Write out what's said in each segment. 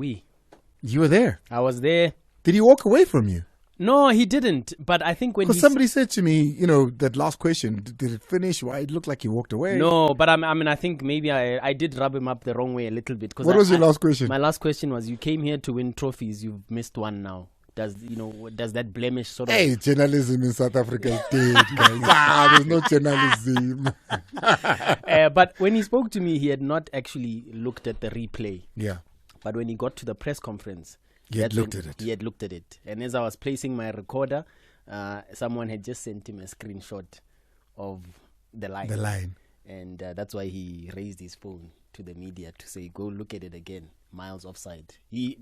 we. You were there. I was there. Did he walk away from you? No, he didn't. But I think when Because somebody said to me, that last question, did it finish? Why it looked like he walked away? No, but I think maybe I did rub him up the wrong way a little bit. What was your last question? My last question was, you came here to win trophies. You've missed one now. Does that blemish sort of... Hey, journalism in South Africa is dead, guys. There's no journalism. But when he spoke to me, he had not actually looked at the replay. Yeah. But when he got to the press conference... He had looked at it. He had looked at it. And as I was placing my recorder, someone had just sent him a screenshot of the line. The line. And that's why he raised his phone to the media to say, go look at it again. Miles offside. He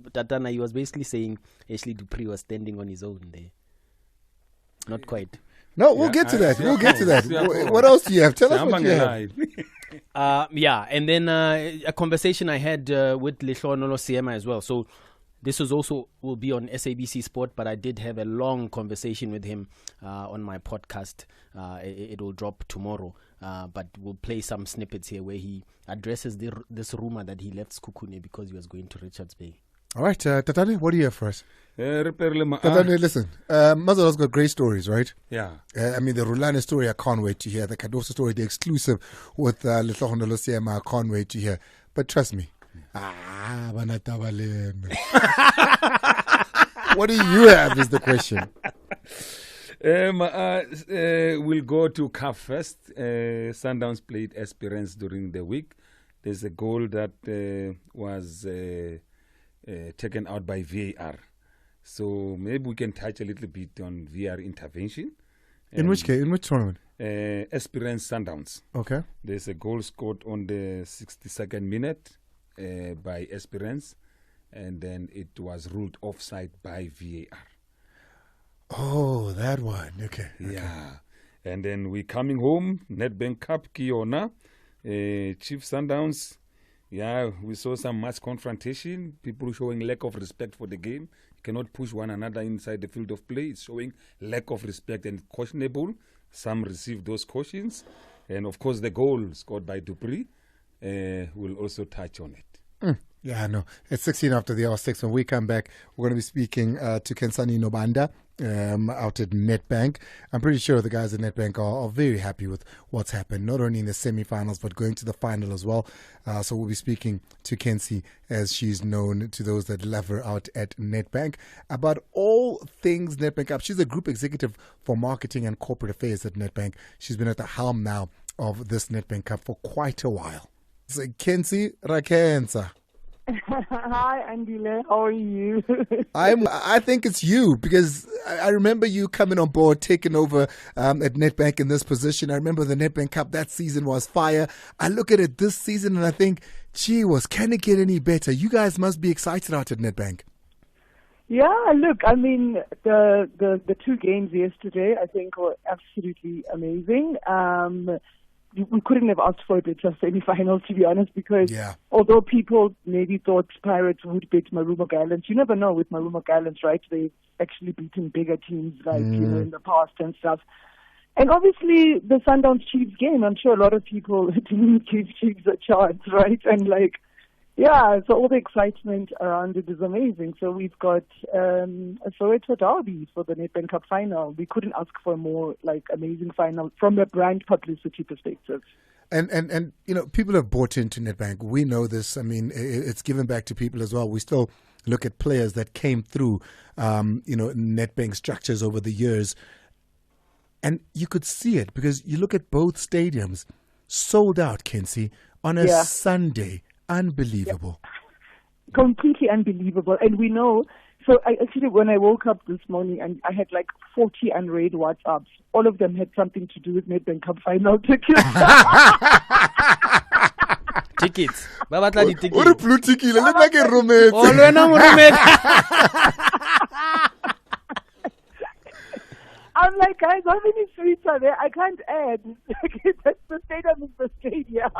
was basically saying Ashley Dupree was standing on his own there. Not quite. No, we'll get to that. We'll get to that. What else do you have? Tell us what you have. And then a conversation I had with Hlungwani Discusses as well. So this will be on SABC Sport, but I did have a long conversation with him on my podcast. It will drop tomorrow, but we'll play some snippets here where he addresses this rumor that he left Sekhukhune because he was going to Richards Bay. All right, Tatane, what do you have for us? Tatane, listen, Mazala's got great stories, right? Yeah. The Hlungwani story, I can't wait to hear. The Kadosa story, the exclusive with Hlungwani Discusses, I can't wait to hear. But trust me, what do you have is the question. We'll go to Cup first. Sundowns played Esperance during the week. There's a goal that was taken out by VAR. So maybe we can touch a little bit on VAR intervention. In which case? In which tournament? Esperance Sundowns. Okay. There's a goal scored on the 62nd minute by Esperance, and then it was ruled offside by VAR. Oh, that one. Okay. Yeah. And then we're coming home, Netbank Cup, Kiona, Chief Sundowns. Yeah, we saw some mass confrontation, people showing lack of respect for the game. You cannot push one another inside the field of play. It's showing lack of respect and questionable. Some received those cautions. And, of course, the goal scored by Dupree will also touch on it. Yeah, I know. It's 16 after the hour 6. When we come back, we're going to be speaking to Kensani Nobanda out at Netbank. I'm pretty sure the guys at Netbank are very happy with what's happened, not only in the semi-finals, but going to the final as well. So we'll be speaking to Kensi, as she's known to those that love her out at Netbank, about all things Netbank Cup. She's a group executive for marketing and corporate affairs at Netbank. She's been at the helm now of this Netbank Cup for quite a while. So Kensi Rakensa. Hi, Andile. How are you? I think it's you, because I remember you coming on board, taking over at Netbank in this position. I remember the Netbank Cup that season was fire. I look at it this season and I think, gee can it get any better? You guys must be excited out at Netbank. Yeah, look, the two games yesterday I think were absolutely amazing. We couldn't have asked for a better semi-final, to be honest, because although people maybe thought Pirates would beat Marumo Gallants, you never know with Marumo Gallants, right? They've actually beaten bigger teams in the past and stuff. And obviously the Sundowns Chiefs game, I'm sure a lot of people didn't give Chiefs a chance, right? And so all the excitement around it is amazing. So we've got a Soweto derby for the Netbank Cup final. We couldn't ask for a more amazing final from a brand publicity perspective. And people have bought into Netbank. We know this. It's given back to people as well. We still look at players that came through, Netbank structures over the years. And you could see it because you look at both stadiums, sold out, Kensi, on a Sunday. Unbelievable. Yeah. Completely unbelievable. And we know, so when I woke up this morning and I had 40 unread WhatsApps, all of them had something to do with Netbank Cup final tickets. Tickets. What are a blue ticket? Look like a roommate. I'm like, guys, how many suites are there? I can't add. The stadium is the stadium.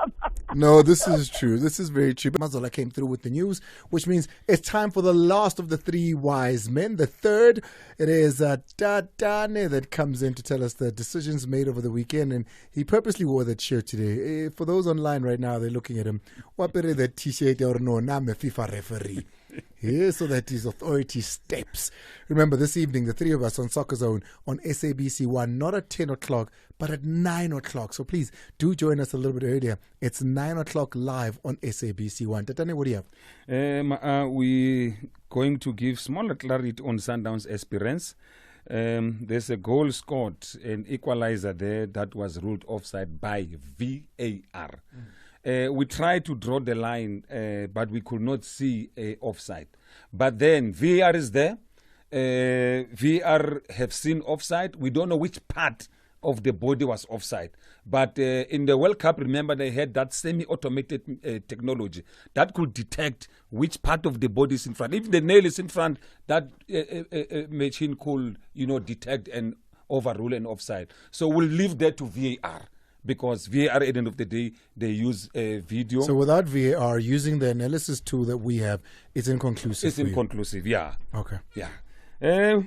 No, this is true. This is very true. Mazola came through with the news, which means it's time for the last of the three wise men. The third, it is Tatane that comes in to tell us the decisions made over the weekend. And he purposely wore that shirt today. For those online right now, they're looking at him. What the t-shirt or no, I'm a FIFA referee. So that his authority steps. Remember, this evening, the three of us on Soccer Zone on SABC 1, not at 10 o'clock, but at 9 o'clock. So please do join us a little bit earlier. It's 9 o'clock live on SABC 1. Tatane, what do you have? We're going to give smaller clarity on Sundowns' experience. There's a goal scored, an equalizer there that was ruled offside by VAR. We tried to draw the line, but we could not see offside. But then VAR is there. VAR have seen offside. We don't know which part of the body was offside. But in the World Cup, remember, they had that semi-automated technology that could detect which part of the body is in front. If the nail is in front, that machine could, detect and overrule an offside. So we'll leave that to VAR. Because VAR, at the end of the day, they use video. So without VAR, using the analysis tool that we have, it's inconclusive. It's inconclusive, yeah. Okay. Yeah.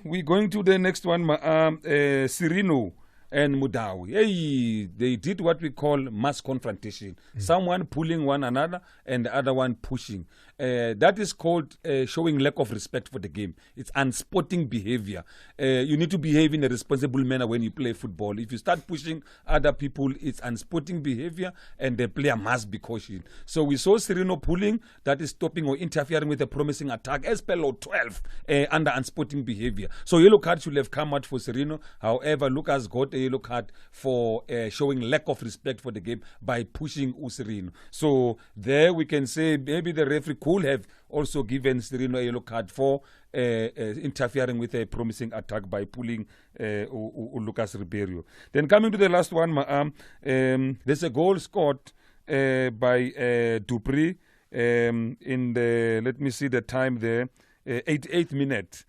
We're going to the next one. Serino and Mudawi. Hey, they did what we call mass confrontation. Someone pulling one another and the other one pushing. That is called showing lack of respect for the game. It's unsporting behavior. You need to behave in a responsible manner when you play football. If you start pushing other people, it's unsporting behavior and the player must be cautioned. So we saw Serino pulling, that is stopping or interfering with a promising attack as per law 12 under unsporting behavior. So yellow card should have come out for Serino. However, Lucas got a yellow card for showing lack of respect for the game by pushing Serino. So there we can say maybe the referee could have also given Serino a yellow card for interfering with a promising attack by pulling Lucas Ribeiro. Then coming to the last one, there's a goal scored by Dupree in the, let me see the time there, 88th minute.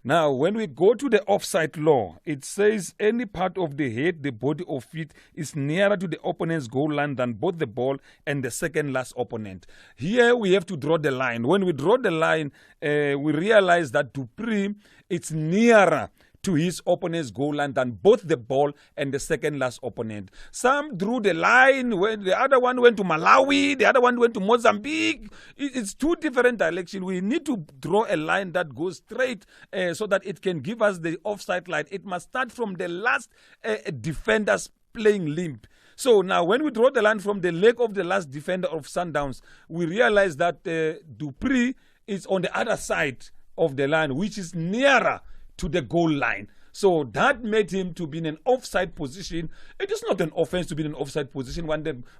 Now, when we go to the offside law, it says any part of the head, the body or feet is nearer to the opponent's goal line than both the ball and the second last opponent. Here we have to draw the line. When we draw the line, we realize that Dupree, it's nearer to his opponent's goal line than both the ball and the second last opponent. Some drew the line when the other one went to Malawi, the other one went to Mozambique. It's two different directions. We need to draw a line that goes straight so that it can give us the offside line. It must start from the last defender's playing limp. So now when we draw the line from the leg of the last defender of Sundowns, we realize that Dupree is on the other side of the line, which is nearer to the goal line. So that made him to be in an offside position. It is not an offense to be in an offside position,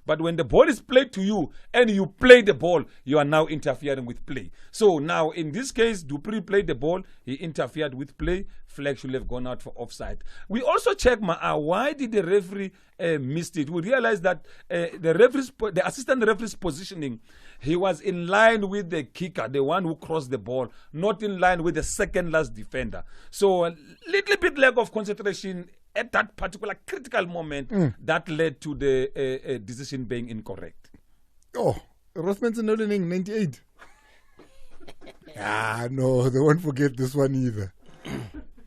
but when the ball is played to you and you play the ball, you are now interfering with play. So now in this case, Dupree played the ball, he interfered with play, flag should have gone out for offside. We also check why did the referee missed it. We realized that the assistant referee's positioning, he was in line with the kicker, the one who crossed the ball, not in line with the second last defender. So a little bit lack of concentration at that particular critical moment that led to the decision being incorrect. Oh, Rothman's in 98. No, they won't forget this one either.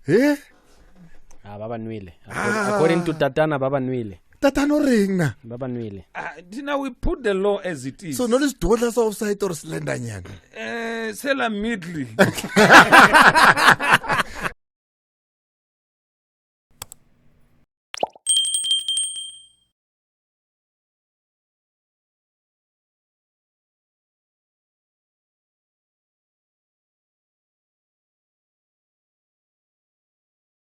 Eh? Baba Nwile. According to Tatana, Baba Nwile. Tatano ring na. Baba Nwile. Now we put the law as it is. So notice dollars offside or slender nyanga. Sela midly.